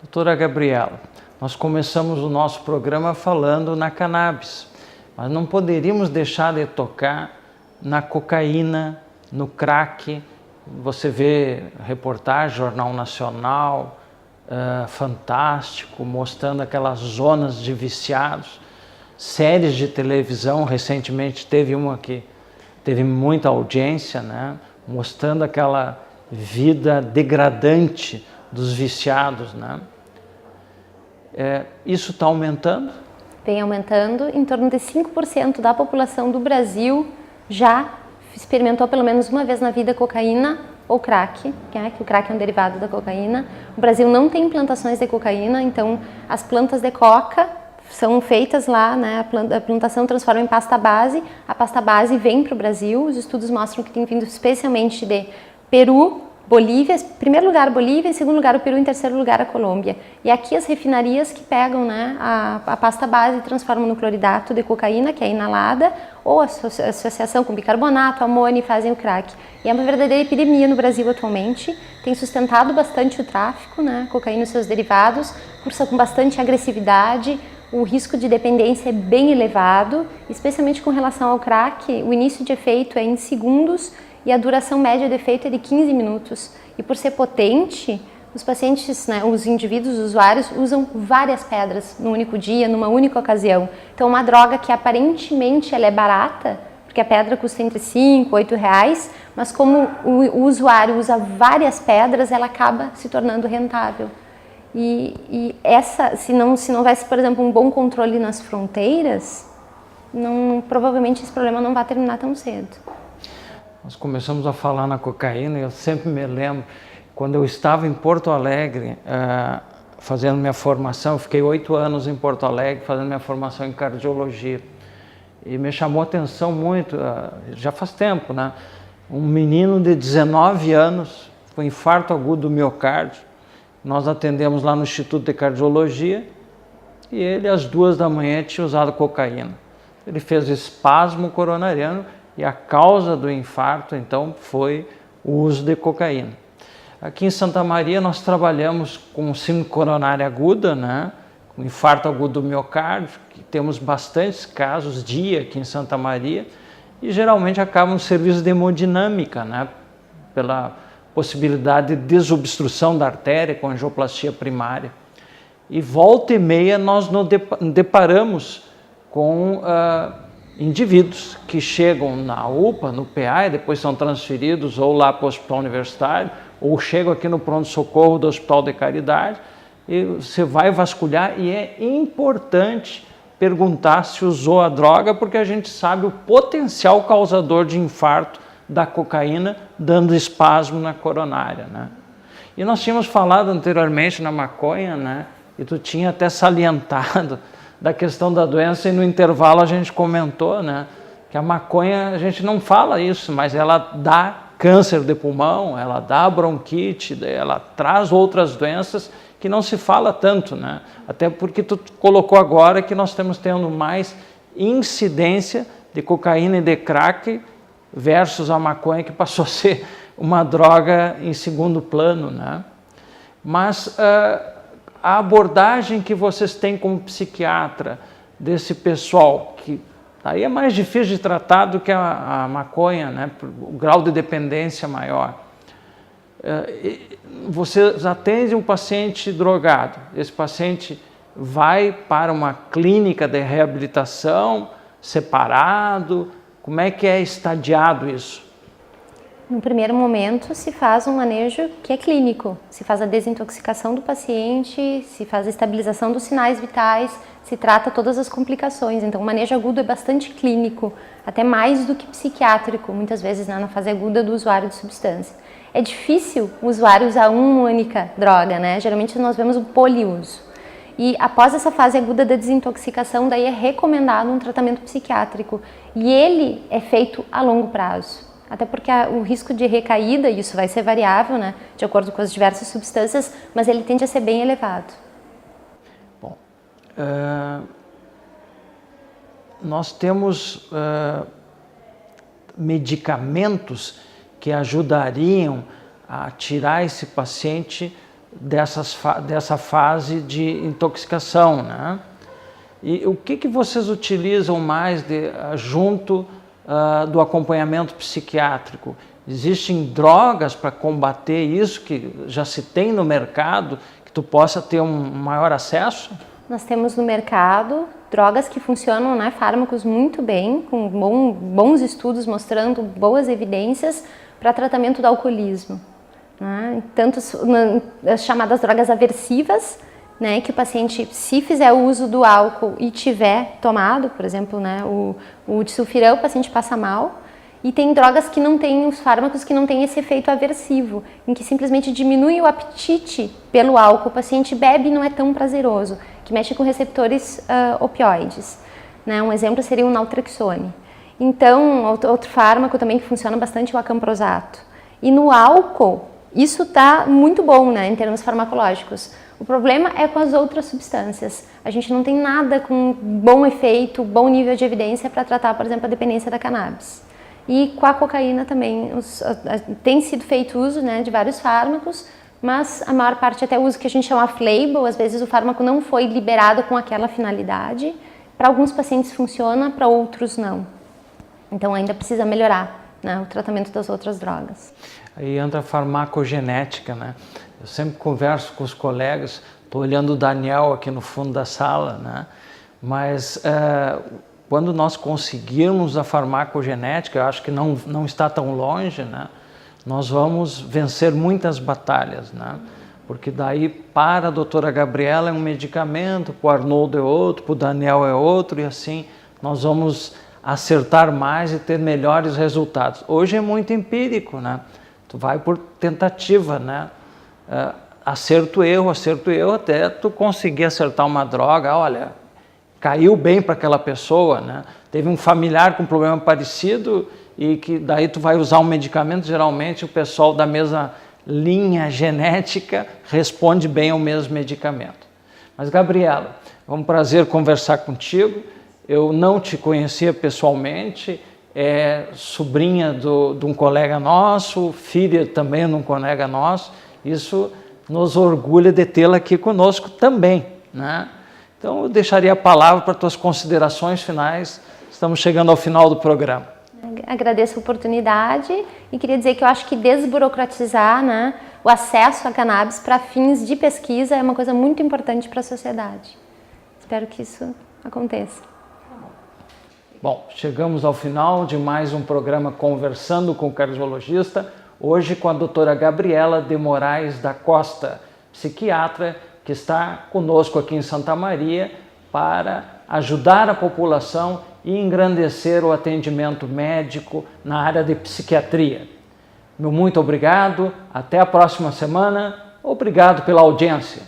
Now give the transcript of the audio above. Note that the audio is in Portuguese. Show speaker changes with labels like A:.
A: Doutora Gabriela, nós começamos o nosso programa falando na cannabis, mas não poderíamos deixar de tocar na cocaína, no crack. Você vê reportagem, Jornal Nacional, Fantástico, mostrando aquelas zonas de viciados, séries de televisão, recentemente teve uma que teve muita audiência, né? Mostrando aquela vida degradante dos viciados, né? Isso está aumentando?
B: Vem aumentando. Em torno de 5% da população do Brasil já experimentou pelo menos uma vez na vida cocaína ou crack, que o crack é um derivado da cocaína. O Brasil não tem plantações de cocaína, então as plantas de coca são feitas lá, né? A plantação transforma em pasta base, a pasta base vem para o Brasil. Os estudos mostram que tem vindo especialmente de Peru, Bolívia, em primeiro lugar Bolívia, em segundo lugar o Peru, em terceiro lugar a Colômbia. E aqui as refinarias que pegam, né, a pasta base e transformam no cloridato de cocaína, que é inalada, ou a associação com bicarbonato, amônia, e fazem o crack. E é uma verdadeira epidemia no Brasil atualmente, tem sustentado bastante o tráfico, né, cocaína e seus derivados, cursa com bastante agressividade, o risco de dependência é bem elevado, especialmente com relação ao crack. O início de efeito é em segundos e a duração média de efeito é de 15 minutos. E por ser potente, os pacientes, né, os indivíduos, os usuários, usam várias pedras no único dia, numa única ocasião. Então, uma droga que aparentemente ela é barata, porque a pedra custa entre 5 e 8 reais, mas como o usuário usa várias pedras, ela acaba se tornando rentável. E essa, se não houvesse, por exemplo, um bom controle nas fronteiras, provavelmente esse problema não vai terminar tão cedo.
A: Nós começamos a falar na cocaína e eu sempre me lembro, quando eu estava em Porto Alegre, fazendo minha formação, eu fiquei 8 anos em Porto Alegre fazendo minha formação em cardiologia. E me chamou a atenção muito, já faz tempo, né? Um menino de 19 anos com infarto agudo do miocárdio. Nós atendemos lá no Instituto de Cardiologia e ele às 2 da manhã tinha usado cocaína. Ele fez espasmo coronariano e a causa do infarto, então, foi o uso de cocaína. Aqui em Santa Maria nós trabalhamos com síndrome coronária aguda, né? Com infarto agudo do miocárdio, que temos bastantes casos dia aqui em Santa Maria e geralmente acabam no serviço de hemodinâmica, né? Pela possibilidade de desobstrução da artéria com angioplastia primária. E volta e meia nós nos deparamos com indivíduos que chegam na UPA, no PA, e depois são transferidos ou lá para o hospital universitário, ou chegam aqui no pronto-socorro do Hospital de Caridade, e você vai vasculhar e é importante perguntar se usou a droga, porque a gente sabe o potencial causador de infarto da cocaína, dando espasmo na coronária, né? E nós tínhamos falado anteriormente na maconha, né? E tu tinha até salientado da questão da doença e no intervalo a gente comentou, né? Que a maconha, a gente não fala isso, mas ela dá câncer de pulmão, ela dá bronquite, ela traz outras doenças que não se fala tanto, né? Até porque tu colocou agora que nós estamos tendo mais incidência de cocaína e de crack versus a maconha, que passou a ser uma droga em segundo plano, né? Mas a abordagem que vocês têm como psiquiatra desse pessoal, que aí é mais difícil de tratar do que a maconha, né? O grau de dependência maior. Vocês atendem um paciente drogado, esse paciente vai para uma clínica de reabilitação separado? Como é que é estadiado isso?
B: No primeiro momento se faz um manejo que é clínico, se faz a desintoxicação do paciente, se faz a estabilização dos sinais vitais, se trata todas as complicações. Então o manejo agudo é bastante clínico, até mais do que psiquiátrico, muitas vezes, né, na fase aguda do usuário de substância. É difícil o usuário usar uma única droga, né? Geralmente nós vemos o poliuso. E após essa fase aguda da desintoxicação, daí é recomendado um tratamento psiquiátrico. E ele é feito a longo prazo. Até porque o risco de recaída, isso vai ser variável, né, de acordo com as diversas substâncias, mas ele tende a ser bem elevado.
A: Bom, nós temos medicamentos que ajudariam a tirar esse paciente dessa fase de intoxicação, né? E o que vocês utilizam mais junto do acompanhamento psiquiátrico? Existem drogas para combater isso que já se tem no mercado, que tu possa ter um maior acesso?
B: Nós temos no mercado drogas que funcionam, né, fármacos muito bem, com bons estudos mostrando boas evidências para tratamento do alcoolismo, né? Tanto as chamadas drogas aversivas, né, que o paciente, se fizer o uso do álcool e tiver tomado, por exemplo, né, o disulfiram, o paciente passa mal. E tem drogas que não têm, os fármacos que não têm esse efeito aversivo, em que simplesmente diminui o apetite pelo álcool, o paciente bebe e não é tão prazeroso, que mexe com receptores opioides, né? Um exemplo seria o naltrexone. Então, outro fármaco também que funciona bastante é o acamprosato. E no álcool, isso está muito bom, né, em termos farmacológicos. O problema é com as outras substâncias. A gente não tem nada com bom efeito, bom nível de evidência para tratar, por exemplo, a dependência da cannabis. E com a cocaína também tem sido feito uso, né, de vários fármacos, mas a maior parte até uso que a gente chama off-label, às vezes o fármaco não foi liberado com aquela finalidade. Para alguns pacientes funciona, para outros não. Então ainda precisa melhorar, né, o tratamento das outras drogas.
A: Aí entra a farmacogenética, né? Eu sempre converso com os colegas, estou olhando o Daniel aqui no fundo da sala, né? Mas quando nós conseguirmos a farmacogenética, eu acho que não está tão longe, né? Nós vamos vencer muitas batalhas, né? Porque daí para a doutora Gabriela é um medicamento, para o Arnoldo é outro, para o Daniel é outro, e assim nós vamos acertar mais e ter melhores resultados. Hoje é muito empírico, né? Tu vai por tentativa, né? Acerto, erro, até tu conseguir acertar uma droga, olha, caiu bem para aquela pessoa, né? Teve um familiar com um problema parecido e que daí tu vai usar um medicamento, geralmente o pessoal da mesma linha genética responde bem ao mesmo medicamento. Mas Gabriela, é um prazer conversar contigo. Eu não te conhecia pessoalmente, é sobrinha de um colega nosso, filha também de um colega nosso. Isso nos orgulha de tê-la aqui conosco também, né? Então eu deixaria a palavra para tuas considerações finais. Estamos chegando ao final do programa.
B: Agradeço a oportunidade e queria dizer que eu acho que desburocratizar, né, o acesso à cannabis para fins de pesquisa é uma coisa muito importante para a sociedade. Espero que isso aconteça.
A: Bom, chegamos ao final de mais um programa Conversando com o Cardiologista, hoje com a doutora Gabriela de Moraes da Costa, psiquiatra, que está conosco aqui em Santa Maria para ajudar a população e engrandecer o atendimento médico na área de psiquiatria. Meu muito obrigado, até a próxima semana, obrigado pela audiência.